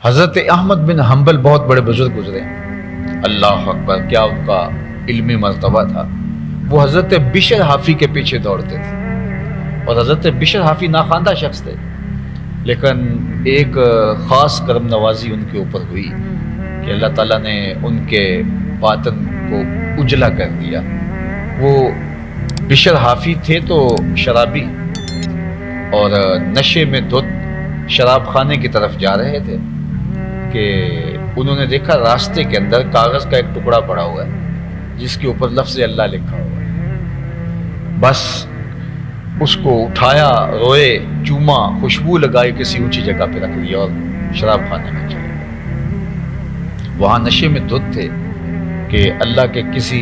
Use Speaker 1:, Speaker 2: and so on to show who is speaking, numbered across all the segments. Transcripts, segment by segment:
Speaker 1: حضرت احمد بن حنبل بہت بڑے بزرگ گزرے ہیں، اللہ اکبر، کیا ان کا علمی مرتبہ تھا۔ وہ حضرت بشر حافی کے پیچھے دوڑتے تھے، اور حضرت بشر حافی ناخواندہ شخص تھے، لیکن ایک خاص کرم نوازی ان کے اوپر ہوئی کہ اللہ تعالیٰ نے ان کے باطن کو اجلا کر دیا۔ وہ بشر حافی تھے تو شرابی، اور نشے میں دھت شراب خانے کی طرف جا رہے تھے کہ انہوں نے دیکھا راستے کے اندر کاغذ کا ایک ٹکڑا پڑا ہوا ہے جس کے اوپر لفظ اللہ لکھا ہوا ہے۔ بس اس کو اٹھایا، روئے، چوما، خوشبو لگائی، کسی اونچی جگہ پہ رکھ دیا اور شراب خانے میں چلے گئے۔ وہاں نشے میں دھت تھے کہ اللہ کے کسی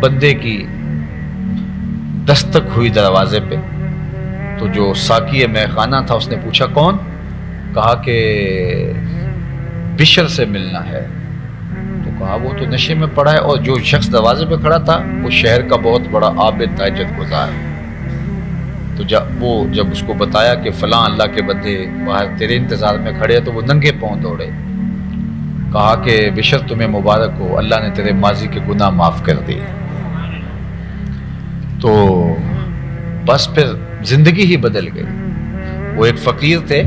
Speaker 1: بندے کی دستک ہوئی دروازے پہ، تو جو ساقی مے خانہ تھا اس نے پوچھا کون؟ کہا کہ بشر سے ملنا ہے۔ تو کہا وہ تو نشے میں پڑا ہے، اور جو شخص دروازے پہ کھڑا تھا وہ شہر کا بہت بڑا عابد تہجد گزار ہے۔ تو جب اس کو بتایا کہ فلاں اللہ کے بندے باہر تیرے انتظار میں کھڑے ہیں، تو وہ ننگے پاؤں دوڑے۔ کہا کہ بشر تمہیں مبارک ہو، اللہ نے تیرے ماضی کے گناہ معاف کر دیے۔ تو بس پھر زندگی ہی بدل گئی۔ وہ ایک فقیر تھے،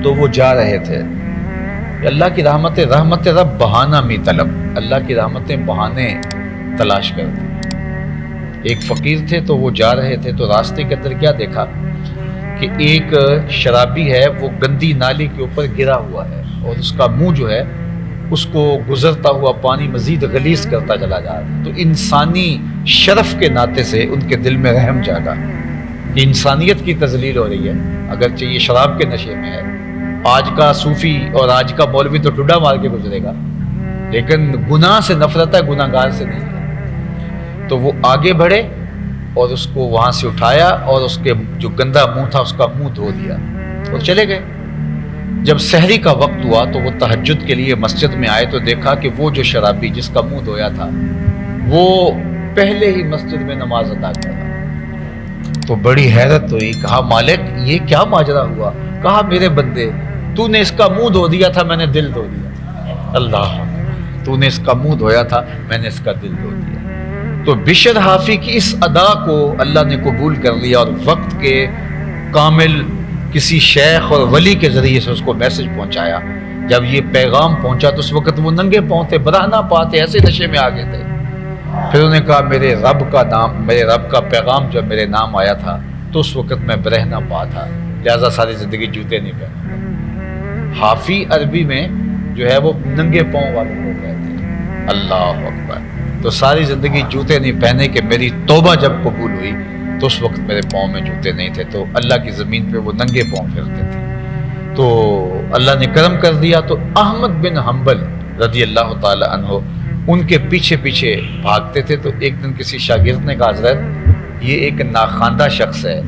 Speaker 1: تو وہ جا رہے تھے، اللہ کی رحمت رب بہانہ می طلب، اللہ کی رحمتیں بہانے تلاش کرتے۔ ایک فقیر تھے تو وہ جا رہے تھے، تو راستے کے اندر کیا دیکھا کہ ایک شرابی ہے، وہ گندی نالی کے اوپر گرا ہوا ہے، اور اس کا منہ جو ہے اس کو گزرتا ہوا پانی مزید غلیظ کرتا چلا جا رہا ہے۔ تو انسانی شرف کے ناطے سے ان کے دل میں رحم جاگا کہ انسانیت کی تذلیل ہو رہی ہے، اگرچہ یہ شراب کے نشے میں ہے۔ آج کا صوفی اور آج کا مولوی تو ٹھڈا مار کے گزرے گا، لیکن گناہ سے نفرت ہے، گناہ گار سے نہیں ہے۔ تو وہ آگے بڑھے اور اس کو وہاں سے اٹھایا، اور اس کے جو گندا منہ تھا اس کا منہ دھو دیا اور چلے گئے۔ جب سحری کا وقت ہوا تو وہ تہجد کے لیے مسجد میں آئے، تو دیکھا کہ وہ جو شرابی جس کا منہ دھویا تھا وہ پہلے ہی مسجد میں نماز ادا کر رہا۔ تو بڑی حیرت ہوئی، کہا مالک یہ کیا ماجرا ہوا؟ کہا میرے بندے، تو نے اس کا منہ دھو دیا تھا، میں نے دل دھو دیا۔ اللہ، تو نے اس کا منہ دھویا تھا، میں نے اس کا دل دھو دیا۔ تو بشر حافی کی اس ادا کو اللہ نے قبول کر لیا، اور وقت کے کامل کسی شیخ اور ولی کے ذریعے سے اس کو میسج پہنچایا۔ جب یہ پیغام پہنچا تو اس وقت وہ ننگے پاؤں تھے، براہنا پاتے، ایسے نشے میں آگے تھے۔ پھر انہوں نے کہا میرے رب کا پیغام جب میرے نام آیا تھا تو اس وقت میں برہنہ پا تھا، لہذا ساری زندگی جوتے نہیں پہنے۔ حافی عربی میں جو ہے وہ ننگے پاؤں والوں کو کہتے ہیں۔ اللہ اکبر۔ تو ساری زندگی جوتے نہیں پہنے کہ میری توبہ جب قبول ہوئی تو اس وقت میرے پاؤں میں جوتے نہیں تھے، تو اللہ کی زمین پہ وہ ننگے پاؤں پھرتے تھے۔ تو اللہ نے کرم کر دیا، تو احمد بن حنبل رضی اللہ تعالی عنہ ان کے پیچھے پیچھے بھاگتے تھے۔ تو ایک دن کسی شاگرد نے کہا حضرت یہ ایک ناخواندہ شخص ہے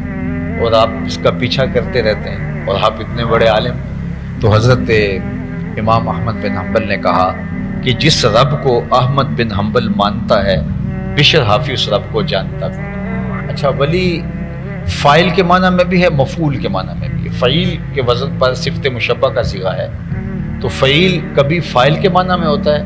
Speaker 1: اور آپ اس کا پیچھا کرتے رہتے ہیں، اور آپ اتنے بڑے عالم۔ تو حضرت امام احمد بن حنبل نے کہا کہ جس رب کو احمد بن حنبل مانتا ہے، بشر حافی اس رب کو جانتا بھی۔ اچھا، ولی فائل کے معنی میں بھی ہے، مفعول کے معنی میں بھی ہے۔ فعیل کے وزن پر صفت مشبہ کا صیغہ ہے، تو فعیل کبھی فائل کے معنی میں ہوتا ہے،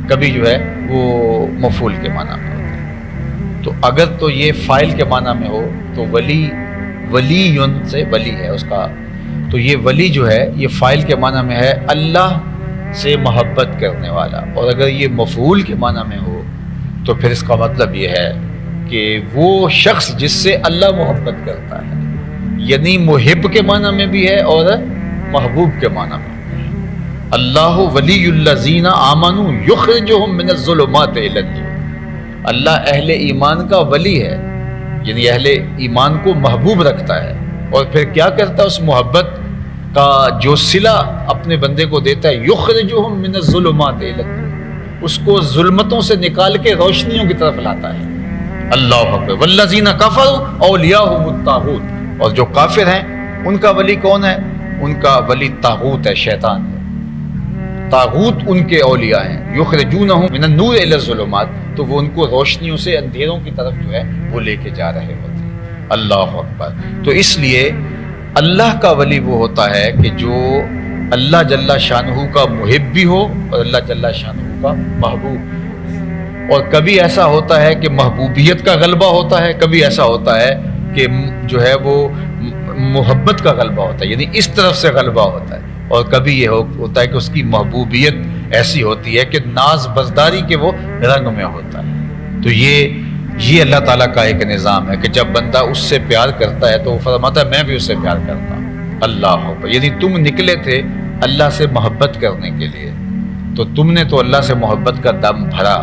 Speaker 1: کبھی جو ہے وہ مفعول کے معنی میں ہوتا ہے۔ تو اگر تو یہ فائل کے معنی میں ہو تو ولیٌ سے ولی ہے اس کا، تو یہ ولی جو ہے یہ فائل کے معنی میں ہے اللہ سے محبت کرنے والا، اور اگر یہ مفعول کے معنی میں ہو تو پھر اس کا مطلب یہ ہے کہ وہ شخص جس سے اللہ محبت کرتا ہے، یعنی محب کے معنی میں بھی ہے اور محبوب کے معنی میں بھی ہے۔ اللہ ولی الذین آمنوا یخرجہم من الظلمات الی النور، اللہ اہل ایمان کا ولی ہے، یعنی اہل ایمان کو محبوب رکھتا ہے، اور پھر کیا کرتا ہے اس محبت کا جو صلہ اپنے بندے کو دیتا ہے، یخرجہم من الظلمات الی النور، اس کو ظلمتوں سے نکال کے روشنیوں کی طرف لاتا ہے۔ اللہ اکبر۔ والذین کفروا اولیاءہم الطاغوت، اور جو کافر ہیں ان کا ولی کون ہے؟ ان کا ولی طاغوت ہے، شیطان ہے۔ طاغوت ان کے اولیاء ہیں، یخرجونہم من النور الی الظلمات، تو وہ ان کو روشنیوں سے اندھیروں کی طرف جو ہے وہ لے کے جا رہے ہوتے ہیں۔ اللہ اکبر۔ تو اس لیے اللہ کا ولی وہ ہوتا ہے کہ جو اللہ جل شانہ کا محب بھی ہو اور اللہ جل شانہ کا محبوب. اور کبھی ایسا ہوتا ہے کہ محبوبیت کا غلبہ ہوتا ہے، کبھی ایسا ہوتا ہے کہ جو ہے وہ محبت کا غلبہ ہوتا ہے، یعنی اس طرف سے غلبہ ہوتا ہے. اور کبھی یہ ہوتا ہے کہ اس کی محبوبیت ایسی ہوتی ہے کہ ناز برداری کے وہ رنگ میں ہوتا ہے. تو یہ اللہ تعالیٰ کا ایک نظام ہے کہ جب بندہ اس سے پیار کرتا ہے تو وہ فرماتا ہے میں بھی اس سے پیار کرتا ہوں. اللہ اکبر. یعنی تم نکلے تھے اللہ سے محبت کرنے کے لیے، تو تم نے تو اللہ سے محبت کا دم بھرا،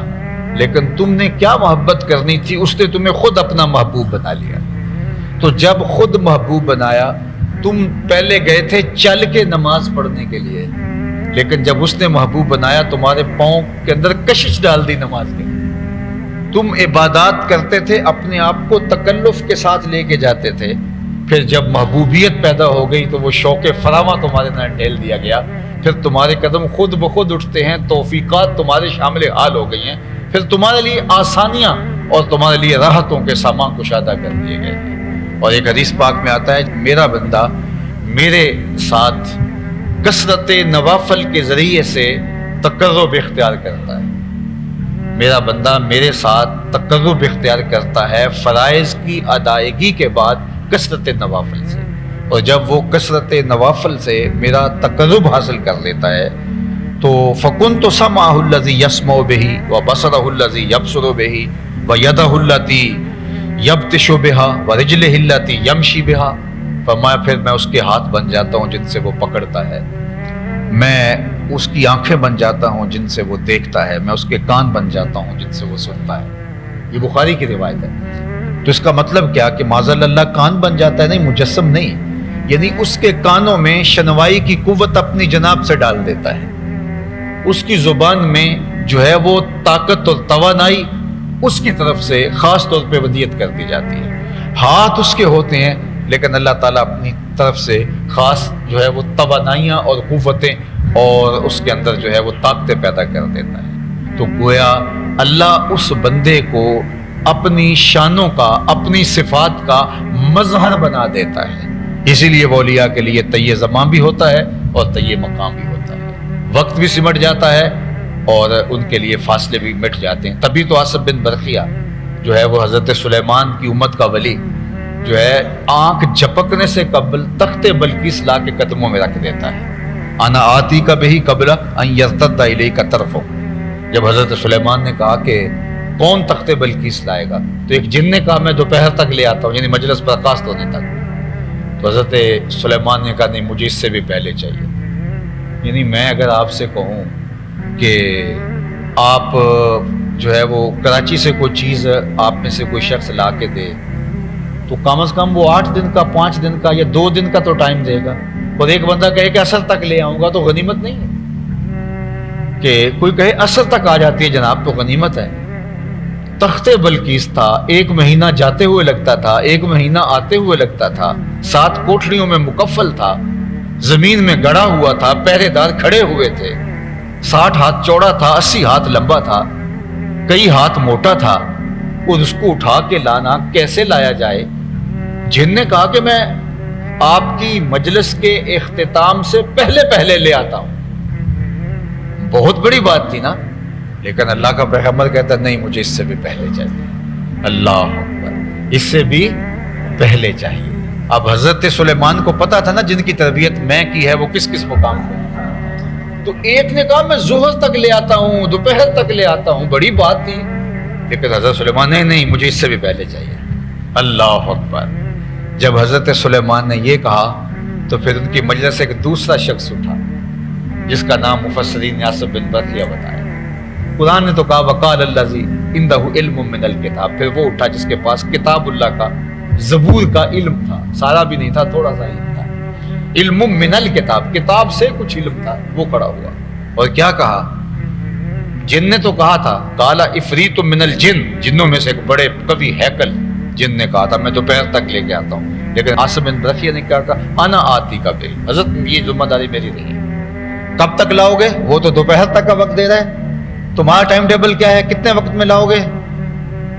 Speaker 1: لیکن تم نے کیا محبت کرنی تھی، اس نے تمہیں خود اپنا محبوب بنا لیا. تو جب خود محبوب بنایا، تم پہلے گئے تھے چل کے نماز پڑھنے کے لیے، لیکن جب اس نے محبوب بنایا تمہارے پاؤں کے اندر کشش ڈال دی نماز کی. تم عبادات کرتے تھے، اپنے آپ کو تکلف کے ساتھ لے کے جاتے تھے، پھر جب محبوبیت پیدا ہو گئی تو وہ شوق فراواں تمہارے اندر ڈھیل دیا گیا، پھر تمہارے قدم خود بخود اٹھتے ہیں، توفیقات تمہارے شامل حال ہو گئی ہیں، پھر تمہارے لیے آسانیاں اور تمہارے لیے راحتوں کے سامان کشادہ کر دیے گئے. اور ایک حدیث پاک میں آتا ہے میرا بندہ میرے ساتھ کثرت نوافل کے ذریعے سے تقرب اختیار کرتا ہے. میرا بندہ میرے ساتھ تقرب اختیار کرتا ہے فرائض کی ادائیگی کے بعد کثرت نوافل سے. اور جب وہ کثرت نوافل سے میرا تقرب حاصل کر لیتا ہے تو فَكُنْتُ سَمْعَهُ الَّذِي يَسْمَعُ بِهِ وَبَصَرَهُ الَّذِي يَبْصُرُ بِهِ وَيَدَهُ الَّتِي يَبْطِشُ بِهَا وَرِجْلِهِ الَّتِي يَمْشِي بِهَا. فرمایا پھر میں اس کے ہاتھ بن جاتا ہوں جن سے وہ پکڑتا ہے، میں اس کی آنکھیں بن جاتا ہوں جن سے وہ دیکھتا ہے، میں اس کے کان بن جاتا ہوں جن سے وہ سنتا ہے. یہ بخاری کی روایت ہے. تو اس کا مطلب کیا کہ معاذ اللہ کان بن جاتا ہے؟ نہیں، مجسم نہیں، یعنی اس کے کانوں میں شنوائی کی قوت اپنی جناب سے ڈال دیتا ہے، اس کی زبان میں جو ہے وہ طاقت اور توانائی اس کی طرف سے خاص طور پہ ودیت کر دی جاتی ہے. ہاتھ اس کے ہوتے ہیں لیکن اللہ تعالیٰ اپنی طرف سے خاص جو ہے وہ توانائیاں اور قوتیں اور اس کے اندر جو ہے وہ طاقتیں پیدا کر دیتا ہے. تو گویا اللہ اس بندے کو اپنی شانوں کا، اپنی صفات کا مظہر بنا دیتا ہے. اسی لیے وہ اولیاء کے لیے طی زمان بھی ہوتا ہے اور طی مقام بھی ہوتا ہے، وقت بھی سمٹ جاتا ہے اور ان کے لیے فاصلے بھی مٹ جاتے ہیں. تبھی تو آصف بن برقیہ جو ہے وہ حضرت سلیمان کی امت کا ولی جو ہے آنکھ جھپکنے سے قبل تخت بلقیس لا کے قدموں میں رکھ دیتا ہے. انا آتی کا بہی قبل ان یرتد الیک طرفہ. جب حضرت سلیمان نے کہا کہ کون تخت بلقیس لائے گا تو ایک جن نے کہا میں دوپہر تک لے آتا ہوں، یعنی مجلس برخاست ہونے تک. تو حضرت سلیمان نے کہا نہیں، مجھے اس سے بھی پہلے چاہیے. یعنی میں اگر آپ سے کہوں کہ آپ جو ہے وہ کراچی سے کوئی چیز آپ میں سے کوئی شخص لا کے دے تو کم از کم وہ 8 دن کا، 5 دن کا یا 2 دن کا تو ٹائم دے گا. اور ایک بندہ کہے کہ اثر تک لے آؤں گا تو غنیمت نہیں ہے. کہ کوئی کہے اثر تک آ جاتی ہے جناب تو غنیمت ہے. تخت بلقیس تھا، 1 مہینہ جاتے ہوئے لگتا تھا، 1 مہینہ آتے ہوئے لگتا تھا، 7 کوٹھڑیوں میں مکفل تھا، زمین میں گڑا ہوا تھا، پہرے دار کھڑے ہوئے تھے، 60 ہاتھ چوڑا تھا، 80 ہاتھ لمبا تھا، کئی ہاتھ موٹا تھا. اور اس کو اٹھا کے لانا کیسے لایا جائے؟ جن نے کہا کہ میں آپ کی مجلس کے اختتام سے پہلے لے آتا ہوں. بہت بڑی بات تھی نا، لیکن اللہ کا پیغمبر کہتا نہیں، مجھے اس سے بھی پہلے چاہیے. اللہ اکبر، اس سے بھی پہلے چاہیے. اب حضرت سلیمان کو پتا تھا نا جن کی تربیت میں کی ہے وہ کس کس مقام پہ. تو ایک نے کہا میں ظہر تک لے آتا ہوں، دوپہر تک لے آتا ہوں، بڑی بات تھی. لیکن حضرت سلیمان نے نہیں، مجھے اس سے بھی پہلے چاہیے. اللہ اکبر. جب حضرت سلیمان نے یہ کہا تو پھر ان کی مجلس سے ایک دوسرا شخص اٹھا جس کا نام مفسرین نے آصف بن برقیہ بتایا. قرآن نے تو کہا وقال الذی عندہ علم من الکتاب. پھر وہ اٹھا جس کے پاس کتاب اللہ کا، زبور کا علم تھا، سارا بھی نہیں تھا، تھوڑا سا علم تھا. علم من الکتاب، کتاب سے کچھ علم تھا. وہ کھڑا ہوا اور کیا کہا؟ جن نے تو کہا تھا قال عفریت من الجن، جنوں میں سے ایک بڑے قوی ہیکل جن نے کہا تھا میں دوپہر تک لے کے آتا ہوں. لیکن آصف بن برقیہ نے کہا تھا انا آتی کا بے، حضرت یہ ذمہ داری میری نہیں ہے. کب تک لاؤ گے؟ وہ تو دوپہر تک کا وقت دے رہا ہے. تمہارا ٹائم ٹیبل کیا ہے؟ کتنے وقت میں لاؤ گے؟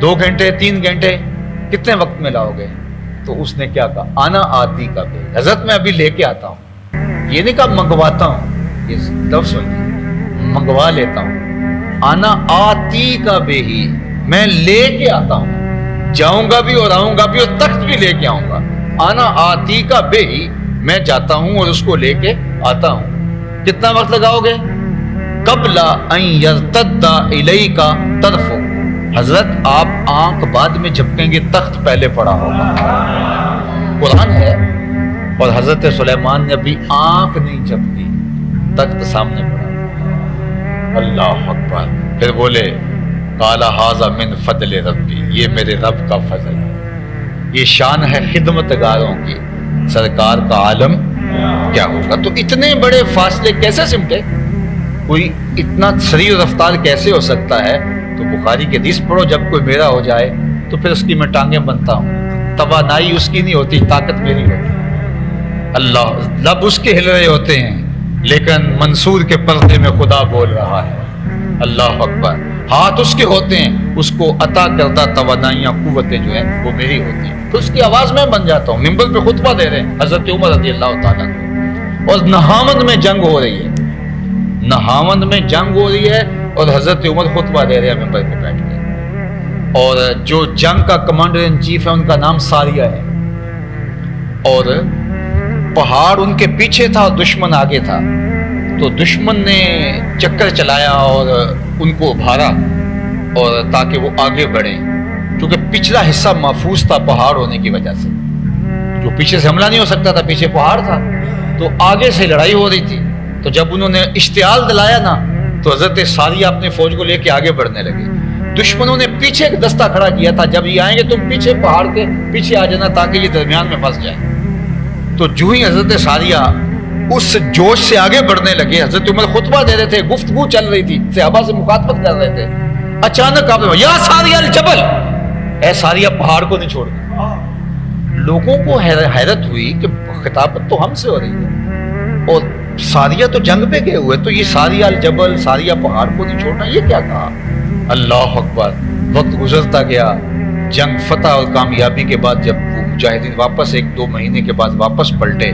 Speaker 1: 2 گھنٹے، 3 گھنٹے، کتنے وقت میں لاؤ گے؟ تو اس نے کیا کہا؟ انا آتی کا بے، حضرت میں ابھی لے کے آتا ہوں. یہ نہیں کہا منگواتا ہوں، یہ لفظ سنیے، منگوا لیتا ہوں، آنا آتی کا بے ہی، میں لے کے آتا ہوں، جاؤں گا بھی اور آؤں گا بھی اور تخت بھی لے کے آؤں گا، آنا آتی کا بے ہی، میں جاتا ہوں اور اس کو لے کے آتا ہوں۔ کتنا وقت لگاؤ گے؟ قبل ان یرتد الیک طرف، حضرت آپ آنکھ بعد میں جھپکیں گے، تخت پہلے پڑا ہوگا۔ قرآن ہے، اور حضرت سلیمان نے ابھی آنکھ نہیں جھپکی، تخت سامنے پڑا۔ اللہ اکبر۔ پھر بولے قال ھذا من فضل ربی، یہ میرے رب کا فضل ہے۔ یہ شان ہے خدمتگاروں کی، سرکار کا عالم کیا ہوگا۔ تو اتنے بڑے فاصلے کیسے سمٹے؟ کوئی اتنا سریع رفتار کیسے ہو سکتا ہے؟ تو بخاری کی حدیث پڑھو، جب کوئی میرا ہو جائے تو پھر اس کی میں ٹانگیں بنتا ہوں، توانائی اس کی نہیں ہوتی، طاقت میری ہوتی۔ اللہ، لب اس کے ہل رہے ہوتے ہیں لیکن منصور کے پردے میں خدا بول رہا ہے۔ اللہ اکبر۔ ہاتھ اس کے ہوتے ہیں، اس کو عطا کردہ توانائیاں، قوتیں جو ہیں وہ میری ہوتی ہیں، تو اس کی آواز میں بن جاتا ہوں۔ ممبر پہ خطبہ دے رہے ہیں حضرت عمر رضی اللہ تعالیٰ عنہ، اور نہاوند میں جنگ ہو رہی ہے، نہاوند میں جنگ ہو رہی ہے اور حضرت عمر خطبہ دے رہے ہیں ممبر پہ بیٹھ کے، اور جو جنگ کا کمانڈر ان چیف ہے ان کا نام ساریہ ہے، اور پہاڑ ان کے پیچھے تھا اور دشمن آگے تھا، تو دشمن نے چکر چلایا اور ان کو ابھارا، اور تاکہ وہ آگے بڑھیں، کیونکہ پچھلا حصہ محفوظ تھا پہاڑ ہونے کی وجہ سے، جو پیچھے سے حملہ نہیں ہو سکتا تھا، پیچھے پہاڑ تھا، تو آگے سے لڑائی ہو رہی تھی۔ تو جب انہوں نے اشتعال دلایا نا، تو حضرت ساریہ اپنے فوج کو لے کے آگے بڑھنے لگے۔ دشمنوں نے پیچھے ایک دستہ کھڑا کیا تھا، جب یہ آئیں گے تم پیچھے پہاڑ کے پیچھے آ جانا تاکہ یہ درمیان میں پھنس جائے۔ تو جو ہی حضرت ساریہ اس جوش سے آگے بڑھنے لگے، حضرت عمر خطبہ دے رہے تھے، گفتگو چل رہی تھی، صحابہ سے مخاطبت کر رہے تھے، اچانک آپ نے یا ساریہ الجبل، اے ساریہ پہاڑ کو نہیں چھوڑنا۔ لوگوں کو حیرت ہوئی کہ خطابت تو ہم سے ہو رہی ہے، اور ساریہ تو جنگ پہ گئے ہوئے، تو یہ ساریہ الجبل، ساریہ پہاڑ کو نہیں چھوڑنا، یہ کیا کہا؟ اللہ اکبر۔ وقت گزرتا گیا، جنگ فتح اور کامیابی کے بعد جب وہ مجاہدین واپس 1-2 مہینے کے بعد واپس پلٹے،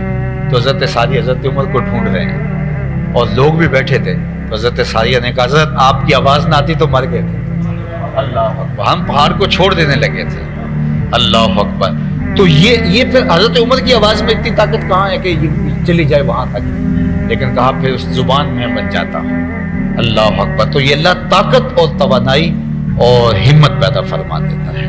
Speaker 1: تو حضرت ساریہ حضرت عمر کو ڈھونڈ رہے ہیں، اور لوگ بھی بیٹھے تھے، تو حضرت ساریہ نے کہا حضرت آپ کی آواز نہ آتی تو مر گئے تھے۔ اللہ اکبر۔ ہم پہاڑ کو چھوڑ دینے لگے تھے۔ اللہ اکبر۔ تو یہ پھر حضرت عمر کی آواز میں اتنی طاقت کہاں ہے کہ یہ چلی جائے وہاں تک، لیکن کہا پھر اس زبان میں بن جاتا ہوں۔ اللہ اکبر۔ تو یہ اللہ طاقت اور توانائی اور ہمت پیدا فرما دیتا ہے۔